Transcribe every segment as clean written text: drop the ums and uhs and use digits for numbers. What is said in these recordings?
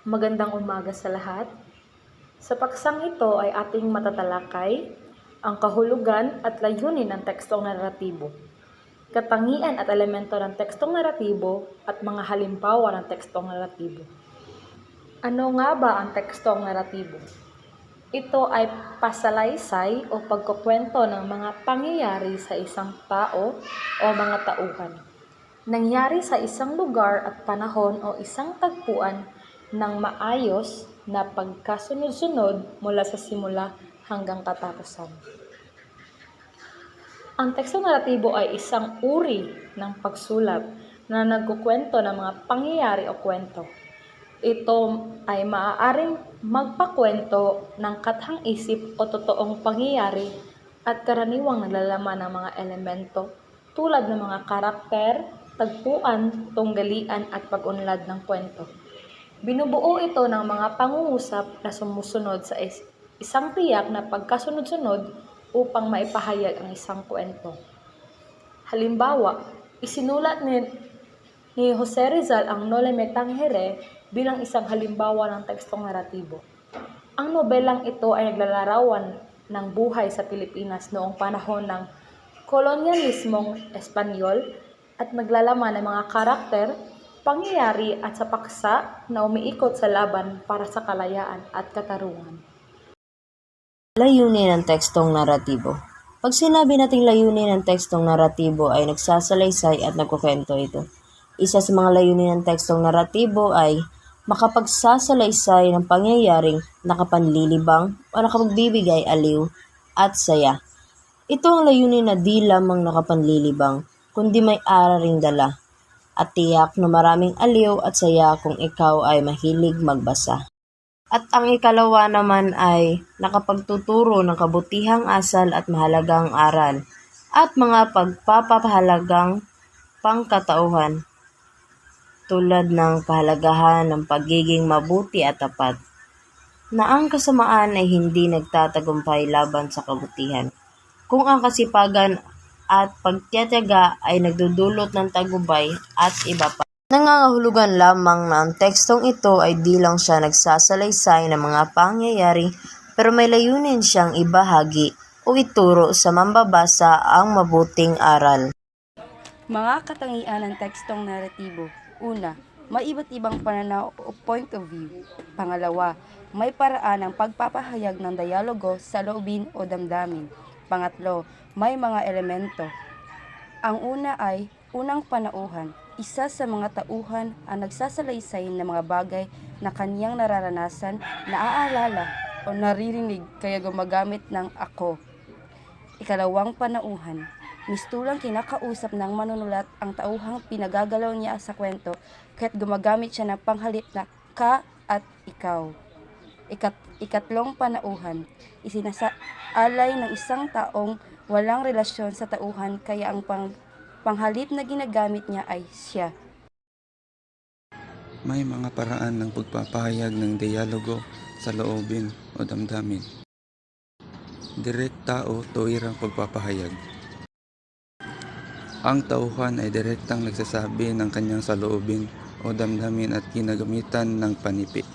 Magandang umaga sa lahat. Sa paksang ito ay ating matatalakay ang kahulugan at layunin ng tekstong naratibo, katangian at elemento ng tekstong naratibo at mga halimbawa ng tekstong naratibo. Ano nga ba ang tekstong naratibo? Ito ay pasalaysay o pagkukwento ng mga pangyayari sa isang tao o mga tauhan. Nangyari sa isang lugar at panahon o isang tagpuan ng maayos na pagkasunod-sunod mula sa simula hanggang katapusan. Ang tekstong naratibo ay isang uri ng pagsulat na nagkukwento ng mga pangyayari o kwento. Ito ay maaaring magpakwento ng kathang-isip o totoong pangyayari at karaniwang nalalaman ng mga elemento tulad ng mga karakter, tagpuan, tunggalian at pag-unlad ng kwento. Binubuo ito ng mga pangungusap na sumusunod sa isang tiyak na pagkasunod-sunod upang maipahayag ang isang kwento. Halimbawa, isinulat ni Jose Rizal ang Noli Me Tangere bilang isang halimbawa ng tekstong naratibo. Ang nobelang ito ay naglalarawan ng buhay sa Pilipinas noong panahon ng kolonyalismong Espanyol at naglalaman ng mga karakter, pangyayari at sa paksa na umiikot sa laban para sa kalayaan at katarungan. Layunin ng tekstong naratibo. Pag sinabi nating layunin ng tekstong naratibo ay nagsasalaysay at nagkukwento ito. Isa sa mga layunin ng tekstong naratibo ay makapagsasalaysay ng pangyayaring nakapanlilibang o nakapagbibigay aliw at saya. Ito ang layunin na di lamang nakapanlilibang, kundi may aral ring dala at tiyak na maraming aliw at saya kung ikaw ay mahilig magbasa. At ang ikalawa naman ay nakapagtuturo ng kabutihang asal at mahalagang aral at mga pagpapahalagang pangkatauhan tulad ng kahalagahan ng pagiging mabuti at tapat, na ang kasamaan ay hindi nagtatagumpay laban sa kabutihan, kung ang kasipagan at pagtiyatiyaga ay nagdudulot ng tagumpay at iba pa. Nangangahulugan lamang na ang tekstong ito ay di lang siya nagsasalaysay ng mga pangyayari pero may layunin siyang ibahagi o ituro sa mambabasa ang mabuting aral. Mga katangian ng tekstong naratibo. Una, may iba't ibang pananaw o point of view. Pangalawa, may paraan ng pagpapahayag ng dialogo sa loobin o damdamin. Pangatlo, may mga elemento. Ang una ay unang panauhan. Isa sa mga tauhan ang nagsasalaysay ng mga bagay na kaniyang nararanasan, naaalala o naririnig kaya gumagamit ng ako. Ikalawang panauhan. Mistulang kinakausap ng manunulat ang tauhang pinagagalaw niya sa kwento kaya't gumagamit siya ng panghalip na ka at ikaw. Ikatlong panauhan. Isinasaalay ng isang taong walang relasyon sa tauhan kaya ang panghalip na ginagamit niya ay siya. May mga paraan ng pagpapahayag ng dialogo sa loobin o damdamin. Direkta o tuwirang pagpapahayag. Ang tauhan ay direktang nagsasabi ng kanyang saloobin o damdamin at ginagamitan ng panipik.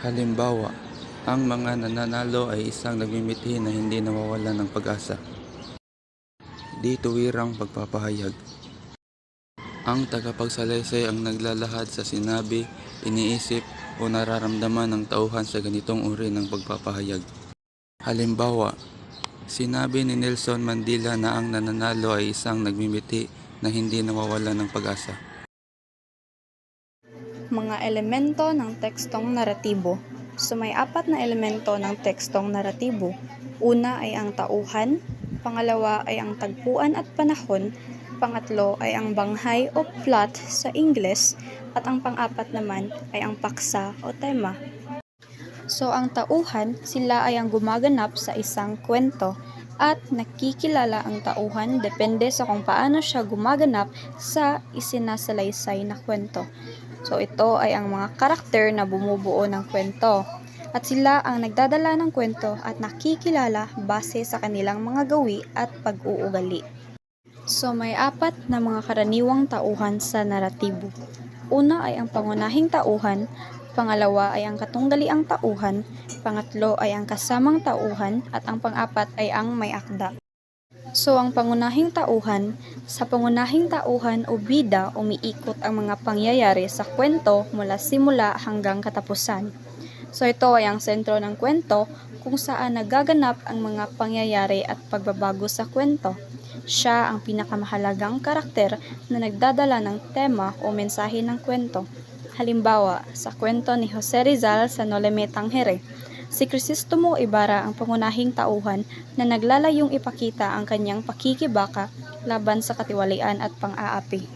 Halimbawa, ang mga nananalo ay isang nagmimithi na hindi nawawalan ng pag-asa. Di tuwirang pagpapahayag. Ang tagapagsalaysay ang naglalahad sa sinabi, iniisip o nararamdaman ng tauhan sa ganitong uri ng pagpapahayag. Halimbawa, sinabi ni Nelson Mandela na ang nananalo ay isang nagmimithi na hindi nawawalan ng pag-asa. Mga elemento ng tekstong naratibo. So may 4 na elemento ng tekstong naratibo. Una ay ang tauhan, pangalawa ay ang tagpuan at panahon, pangatlo ay ang banghay o plot sa Ingles, at ang pang-apat naman ay ang paksa o tema. So ang tauhan, sila ay ang gumaganap sa isang kwento at nakikilala ang tauhan depende sa kung paano siya gumaganap sa isinasalaysay na kwento. So ito ay ang mga karakter na bumubuo ng kwento at sila ang nagdadala ng kwento at nakikilala base sa kanilang mga gawi at pag-uugali. So may 4 na mga karaniwang tauhan sa naratibo. Una ay ang pangunahing tauhan pangalawa ay ang katungdaliang tauhan, pangatlo ay ang kasamang tauhan, at ang pang-apat ay ang may akda. So, ang pangunahing tauhan, sa pangunahing tauhan o bida, umiikot ang mga pangyayari sa kwento mula simula hanggang katapusan. So, ito ay ang sentro ng kwento kung saan nagaganap ang mga pangyayari at pagbabago sa kwento. Siya ang pinakamahalagang karakter na nagdadala ng tema o mensahe ng kwento. Halimbawa, sa kwento ni Jose Rizal sa Noleme Tangere, si Crisostomo Ibarra ang pangunahing tauhan na naglalayong ipakita ang kanyang pakikibaka laban sa katiwalian at pang-aapi.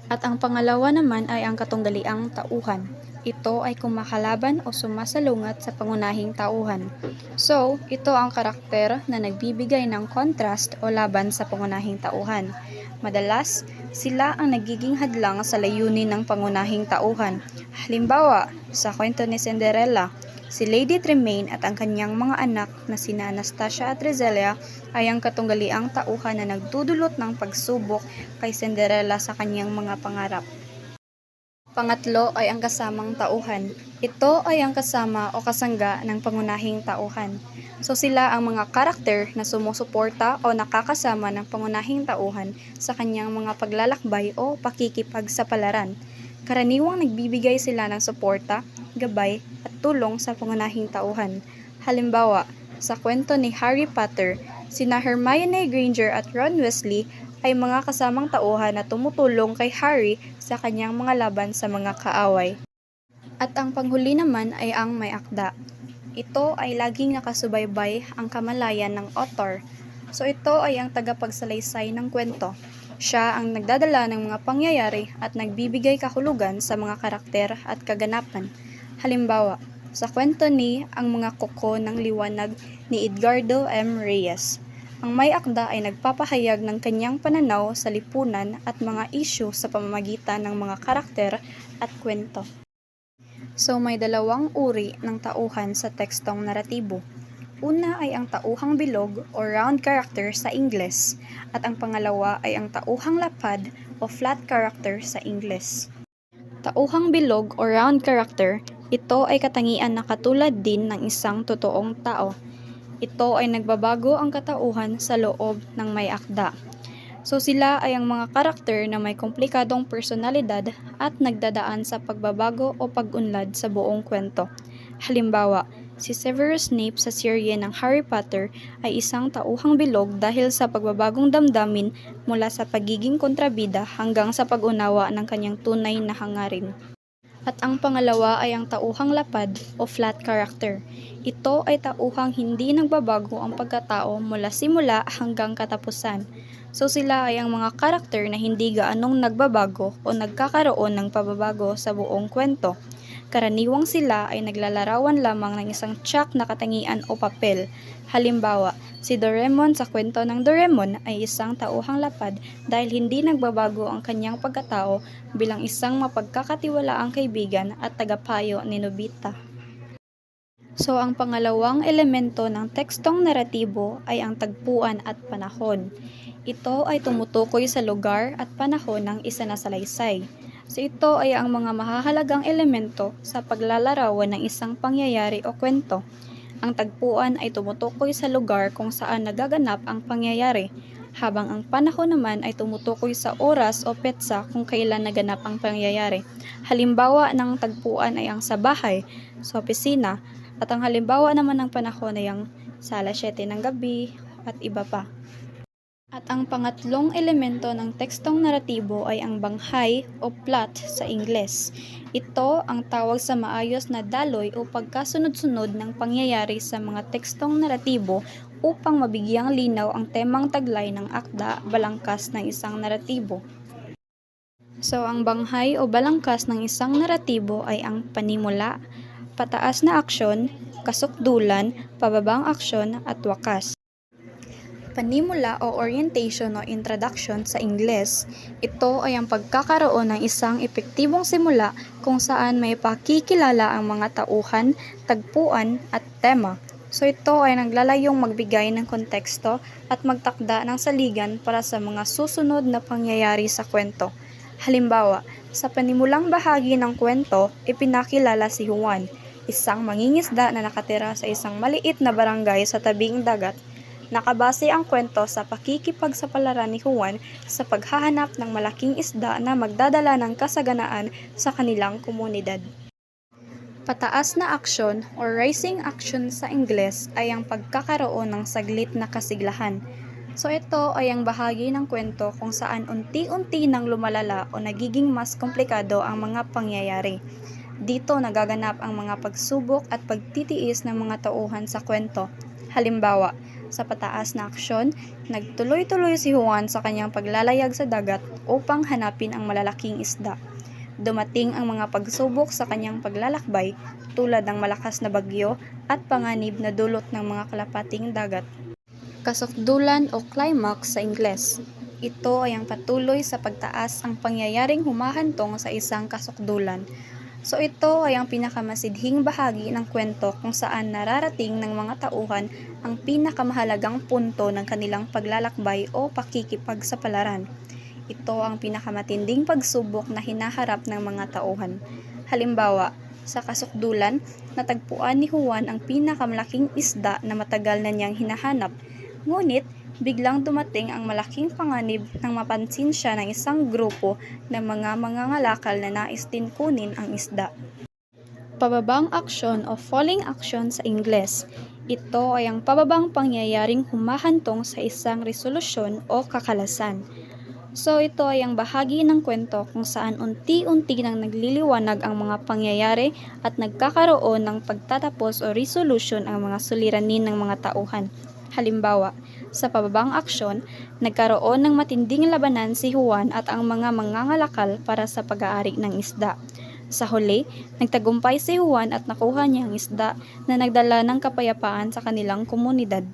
At ang pangalawa naman ay ang katungdaliang tauhan. Ito ay kumakalaban o sumasalungat sa pangunahing tauhan. So, ito ang karakter na nagbibigay ng contrast o laban sa pangunahing tauhan. Madalas, sila ang nagiging hadlang sa layunin ng pangunahing tauhan. Halimbawa, sa kwento ni Cinderella, si Lady Tremaine at ang kanyang mga anak na sina Anastasia at Roselia ay ang katunggaliang tauhan na nagdudulot ng pagsubok kay Cinderella sa kanyang mga pangarap. Pangatlo ay ang kasamang tauhan. Ito ay ang kasama o kasangga ng pangunahing tauhan. So sila ang mga karakter na sumusuporta o nakakasama ng pangunahing tauhan sa kanyang mga paglalakbay o pakikipagsapalaran. Karaniwang nagbibigay sila ng suporta, gabay, at tulong sa pangunahing tauhan. Halimbawa, sa kwento ni Harry Potter, sina Hermione Granger at Ron Weasley ay mga kasamang tauhan na tumutulong kay Harry sa kanyang mga laban sa mga kaaway. At ang panghuli naman ay ang may akda. Ito ay laging nakasubaybay ang kamalayan ng author. So ito ay ang tagapagsalaysay ng kwento. Siya ang nagdadala ng mga pangyayari at nagbibigay kahulugan sa mga karakter at kaganapan. Halimbawa, sa kwento ni Ang Mga Kuko ng Liwanag ni Edgardo M. Reyes, ang may akda ay nagpapahayag ng kanyang pananaw sa lipunan at mga isyu sa pamamagitan ng mga karakter at kwento. So may dalawang uri ng tauhan sa tekstong naratibo. Una ay ang tauhang bilog o round character sa Ingles, at ang pangalawa ay ang tauhang lapad o flat character sa Ingles. Tauhang bilog o round character, ito ay katangian na katulad din ng isang totoong tao. Ito ay nagbabago ang katauhan sa loob ng may akda. So sila ay ang mga karakter na may komplikadong personalidad at nagdadaan sa pagbabago o pag-unlad sa buong kwento. Halimbawa, si Severus Snape sa serye ng Harry Potter ay isang tauhang bilog dahil sa pagbabagong damdamin mula sa pagiging kontrabida hanggang sa pag-unawa ng kanyang tunay na hangarin. At ang pangalawa ay ang tauhang lapad o flat character. Ito ay tauhang hindi nagbabago ang pagkatao mula simula hanggang katapusan. So sila ay ang mga karakter na hindi gaanong nagbabago o nagkakaroon ng pababago sa buong kwento. Karaniwang sila ay naglalarawan lamang ng isang tiyak na katangian o papel. Halimbawa, si Doraemon sa kwento ng Doraemon ay isang tauhang lapad dahil hindi nagbabago ang kanyang pagkatao bilang isang mapagkakatiwalaang kaibigan at tagapayo ni Nobita. So ang pangalawang elemento ng tekstong naratibo ay ang tagpuan at panahon. Ito ay tumutukoy sa lugar at panahon ng isinasalaysay. So ito ay ang mga mahahalagang elemento sa paglalarawan ng isang pangyayari o kwento. Ang tagpuan ay tumutukoy sa lugar kung saan nagaganap ang pangyayari, habang ang panahon naman ay tumutukoy sa oras o petsa kung kailan naganap ang pangyayari. Halimbawa ng tagpuan ay ang sa bahay, sa opisina, at ang halimbawa naman ng panahon ay ang sa alas 7 ng gabi at iba pa. At ang pangatlong elemento ng tekstong naratibo ay ang banghay o plot sa Ingles. Ito ang tawag sa maayos na daloy o pagkasunod-sunod ng pangyayari sa mga tekstong naratibo upang mabigyang linaw ang temang taglay ng akda balangkas ng isang naratibo. So ang banghay o balangkas ng isang naratibo ay ang panimula, pataas na aksyon, kasukdulan, pababang aksyon at wakas. Panimula o orientation o introduction sa Ingles, ito ay ang pagkakaroon ng isang epektibong simula kung saan may pakikilala ang mga tauhan, tagpuan at tema. So ito ay naglalayong magbigay ng konteksto at magtakda ng saligan para sa mga susunod na pangyayari sa kwento. Halimbawa, sa panimulang bahagi ng kwento, ipinakilala si Juan, isang mangingisda na nakatira sa isang maliit na barangay sa tabing dagat. Nakabase ang kwento sa pakikipagsapalaran ni Juan sa paghahanap ng malaking isda na magdadala ng kasaganaan sa kanilang komunidad. Pataas na aksyon o rising action sa Ingles ay ang pagkakaroon ng saglit na kasiglahan. So ito ay ang bahagi ng kwento kung saan unti-unti nang lumalala o nagiging mas komplikado ang mga pangyayari. Dito nagaganap ang mga pagsubok at pagtitiis ng mga tauhan sa kwento. Halimbawa, sa pataas na aksyon, nagtuloy-tuloy si Juan sa kanyang paglalayag sa dagat upang hanapin ang malalaking isda. Dumating ang mga pagsubok sa kanyang paglalakbay tulad ng malakas na bagyo at panganib na dulot ng mga kalapating dagat. Kasukdulan o climax sa Ingles. Ito ay ang patuloy sa pagtaas ang pangyayaring humahantong sa isang kasukdulan. So ito ay ang pinakamasidhing bahagi ng kwento kung saan nararating ng mga tauhan ang pinakamahalagang punto ng kanilang paglalakbay o pakikipagsapalaran. Ito ang pinakamatinding pagsubok na hinaharap ng mga tauhan. Halimbawa, sa kasukdulan, natagpuan ni Juan ang pinakamalaking isda na matagal na niyang hinahanap. Ngunit, biglang dumating ang malaking panganib nang mapansin siya ng isang grupo ng mga mangangalakal na nais din kunin ang isda. Pababang aksyon o falling action sa Ingles. Ito ay ang pababang pangyayaring humahantong sa isang resolusyon o kakalasan. So ito ay ang bahagi ng kwento kung saan unti-unti nang nagliliwanag ang mga pangyayari at nagkakaroon ng pagtatapos o resolution ang mga suliranin ng mga tauhan. Halimbawa, sa pababang aksyon, nagkaroon ng matinding labanan si Juan at ang mga mangangalakal para sa pag-aari ng isda. Sa huli, nagtagumpay si Juan at nakuha niya ang isda na nagdala ng kapayapaan sa kanilang komunidad.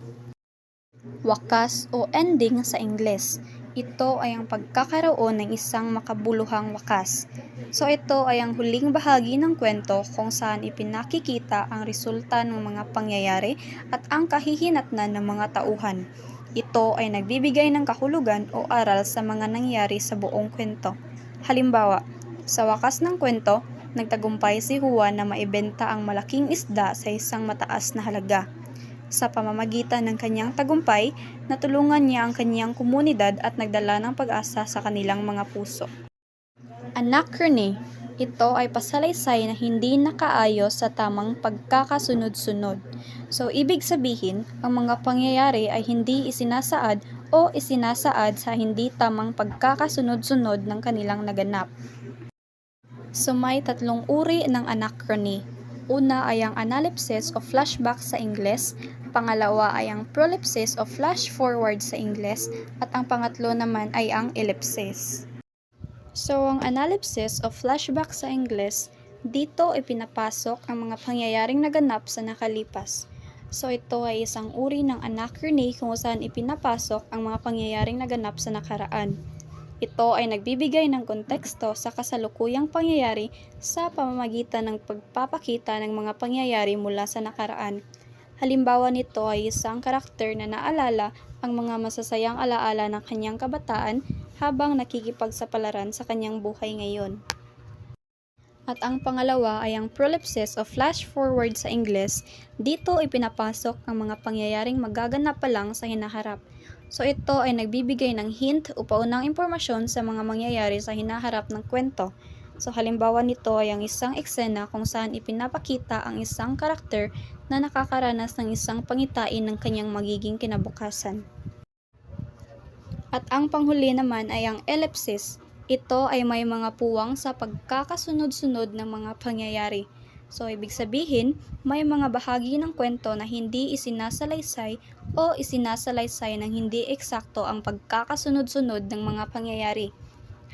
Wakas o ending sa Ingles. Ito ay ang pagkakaroon ng isang makabuluhang wakas. So ito ay ang huling bahagi ng kwento kung saan ipinakikita ang resulta ng mga pangyayari at ang kahihinatnan ng mga tauhan. Ito ay nagbibigay ng kahulugan o aral sa mga nangyari sa buong kwento. Halimbawa, sa wakas ng kwento, nagtagumpay si Juan na maibenta ang malaking isda sa isang mataas na halaga. Sa pamamagitan ng kanyang tagumpay, natulungan niya ang kanyang komunidad at nagdala ng pag-asa sa kanilang mga puso. Anachrony. Ito ay pasalaysay na hindi nakaayos sa tamang pagkakasunod-sunod. So, ibig sabihin, ang mga pangyayari ay hindi isinasaad o isinasaad sa hindi tamang pagkakasunod-sunod ng kanilang naganap. So, may tatlong uri ng anachrony. Una ay ang analepsis o flashback sa Ingles, pangalawa ay ang prolepsis o flash forward sa Ingles, at ang pangatlo naman ay ang ellipsis. So, ang analepsis o flashback sa Ingles, dito ipinapasok ang mga pangyayaring naganap sa nakalipas. So, ito ay isang uri ng anachrony kung saan ipinapasok ang mga pangyayaring naganap sa nakaraan. Ito ay nagbibigay ng konteksto sa kasalukuyang pangyayari sa pamamagitan ng pagpapakita ng mga pangyayari mula sa nakaraan. Halimbawa nito ay isang karakter na naalala ang mga masasayang alaala ng kanyang kabataan habang nakikipagsapalaran sa kanyang buhay ngayon. At ang pangalawa ay ang prolepsis o flash forward sa Ingles. Dito ipinapasok ang mga pangyayaring magaganap pa lang sa hinaharap. So ito ay nagbibigay ng hint o paunang impormasyon sa mga mangyayari sa hinaharap ng kwento. So halimbawa nito ay ang isang eksena kung saan ipinapakita ang isang karakter na nakakaranas ng isang pangitain ng kanyang magiging kinabukasan. At ang panghuli naman ay ang ellipsis. Ito ay may mga puwang sa pagkakasunod-sunod ng mga pangyayari. So, ibig sabihin, may mga bahagi ng kwento na hindi isinasalaysay o isinasalaysay ng hindi eksakto ang pagkakasunod-sunod ng mga pangyayari.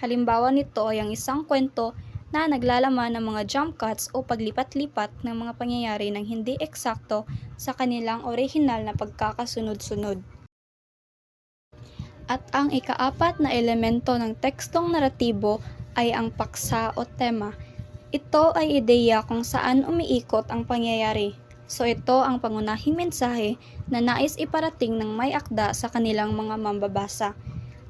Halimbawa nito ay ang isang kwento na naglalaman ng mga jump cuts o paglipat-lipat ng mga pangyayari ng hindi eksakto sa kanilang orihinal na pagkakasunod-sunod. At ang ikaapat na elemento ng tekstong naratibo ay ang paksa o tema. Ito ay ideya kung saan umiikot ang pangyayari. So ito ang pangunahing mensahe na nais iparating ng may akda sa kanilang mga mambabasa.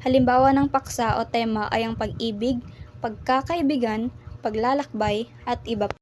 Halimbawa ng paksa o tema ay ang pag-ibig, pagkakaibigan, paglalakbay, at iba pa.